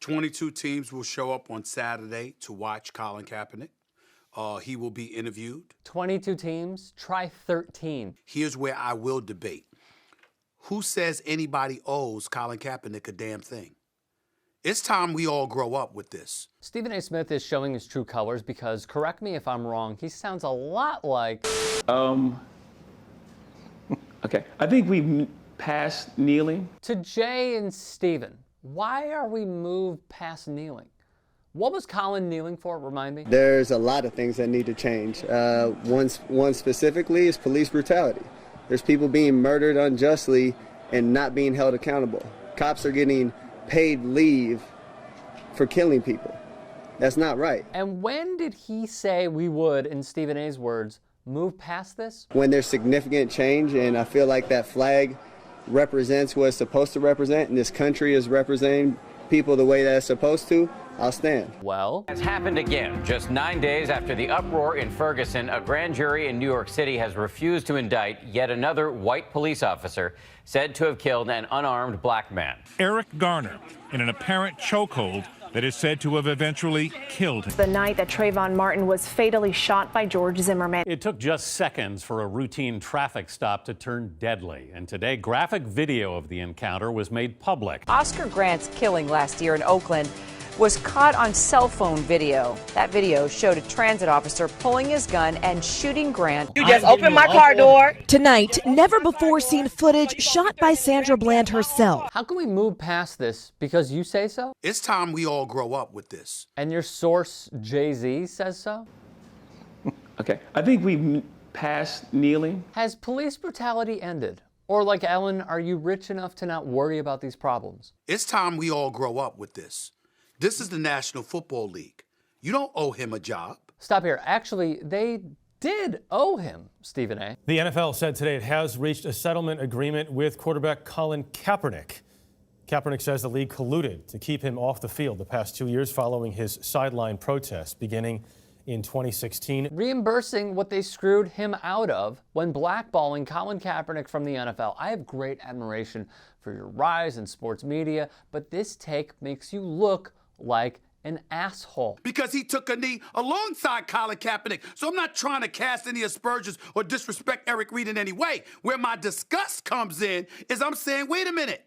22 teams will show up on Saturday to watch Colin Kaepernick. He will be interviewed. 22 teams? Try 13. Here's where I will debate. Who says anybody owes Colin Kaepernick a damn thing? It's time we all grow up with this. Stephen A. Smith is showing his true colors because, correct me if I'm wrong, he sounds a lot like... Okay, I think we've passed kneeling. To Jay and Stephen, why are we moved past kneeling? What was Colin kneeling for? Remind me. There's a lot of things that need to change. One specifically is police brutality. There's people being murdered unjustly and not being held accountable. Cops are getting paid leave for killing people. That's not right. And when did he say we would, in Stephen A.'s words, move past this? When there's significant change, and I feel like that flag represents what it's supposed to represent, and this country is representing people the way that it's supposed to, I'll stand. Well, It's happened again. Just 9 days after the uproar in Ferguson, a grand jury in New York City has refused to indict yet another white police officer said to have killed an unarmed black man. Eric Garner in an apparent chokehold that is said to have eventually killed him. The night that Trayvon Martin was fatally shot by George Zimmerman. It took just seconds for a routine traffic stop to turn deadly. And today, graphic video of the encounter was made public. Oscar Grant's killing last year in Oakland was caught on cell phone video. That video showed a transit officer pulling his gun and shooting Grant. You just opened my car door. Tonight, never-before-seen footage shot by Sandra Bland herself. how can we move past this because you say so? It's time we all grow up with this. And your source, Jay-Z, says so? Okay, I think we've passed kneeling. Has police brutality ended? Or like Ellen, are you rich enough to not worry about these problems? It's time we all grow up with this. This is the National Football League. You don't owe him a job. Stop here. Actually, they did owe him, Stephen A. The NFL said today it has reached a settlement agreement with quarterback Colin Kaepernick. Kaepernick says the league colluded to keep him off the field the past 2 years following his sideline protests beginning in 2016. Reimbursing what they screwed him out of when blackballing Colin Kaepernick from the NFL. I have great admiration for your rise in sports media, but this take makes you look like an asshole. Because he took a knee alongside Colin Kaepernick. So I'm not trying to cast any aspersions or disrespect Eric Reed in any way. Where my disgust comes in is I'm saying, wait a minute.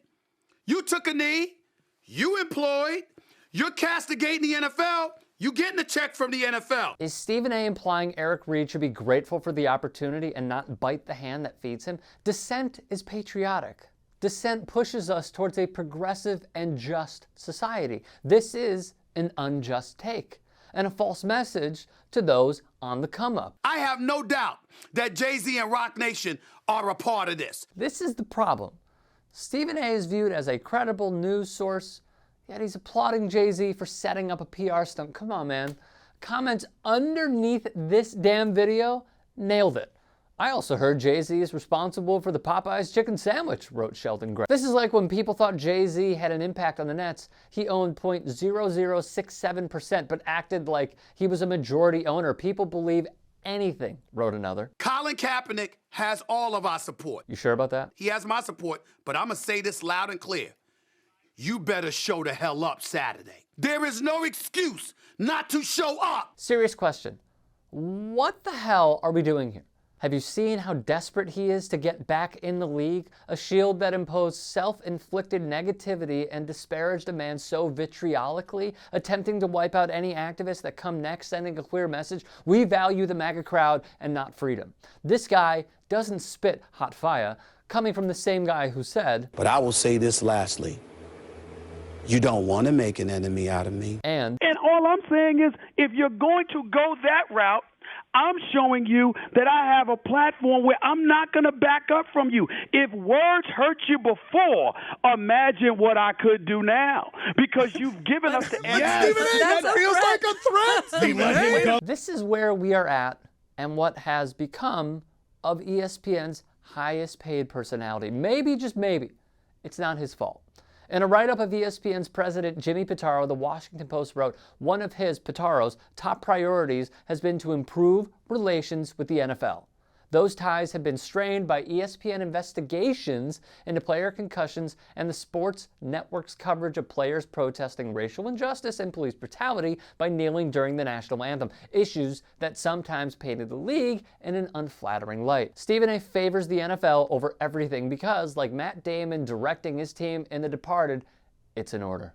You took a knee, you employed, you're castigating the NFL, you getting a check from the NFL. Is Stephen A. implying Eric Reed should be grateful for the opportunity and not bite the hand that feeds him? Dissent is patriotic. Dissent pushes us towards a progressive and just society. This is an unjust take and a false message to those on the come up. I have no doubt that Jay-Z and Rock Nation are a part of this. This is the problem. Stephen A. is viewed as a credible news source, yet he's applauding Jay-Z for setting up a PR stunt. Come on, man. Comments underneath this damn video nailed it. I also heard Jay-Z is responsible for the Popeyes chicken sandwich, wrote Sheldon Gray. This is like when people thought Jay-Z had an impact on the Nets. He owned 0.0067%, but acted like he was a majority owner. People believe anything, wrote another. Colin Kaepernick has all of our support. You sure about that? He has my support, but I'm going to say this loud and clear. You better show the hell up Saturday. There is no excuse not to show up. Serious question. What the hell are we doing here? Have you seen how desperate he is to get back in the league? A shield that imposed self-inflicted negativity and disparaged a man so vitriolically, attempting to wipe out any activists that come next, sending a clear message: we value the MAGA crowd and not freedom. This guy doesn't spit hot fire, coming from the same guy who said, But I will say this lastly. You don't want to make an enemy out of me. And all I'm saying is, if you're going to go that route, I'm showing you that I have a platform where I'm not going to back up from you. If words hurt you before, imagine what I could do now. Because you've given us the answer. That feels like a threat, Stephen A. This is where we are at and what has become of ESPN's highest paid personality. Maybe, just maybe, it's not his fault. In a write-up of ESPN's president, Jimmy Pitaro, the Washington Post wrote, one of Pitaro's top priorities has been to improve relations with the NFL. Those ties have been strained by ESPN investigations into player concussions and the sports network's coverage of players protesting racial injustice and police brutality by kneeling during the national anthem, issues that sometimes painted the league in an unflattering light. Stephen A. favors the NFL over everything because, like Matt Damon directing his team in The Departed, it's in order.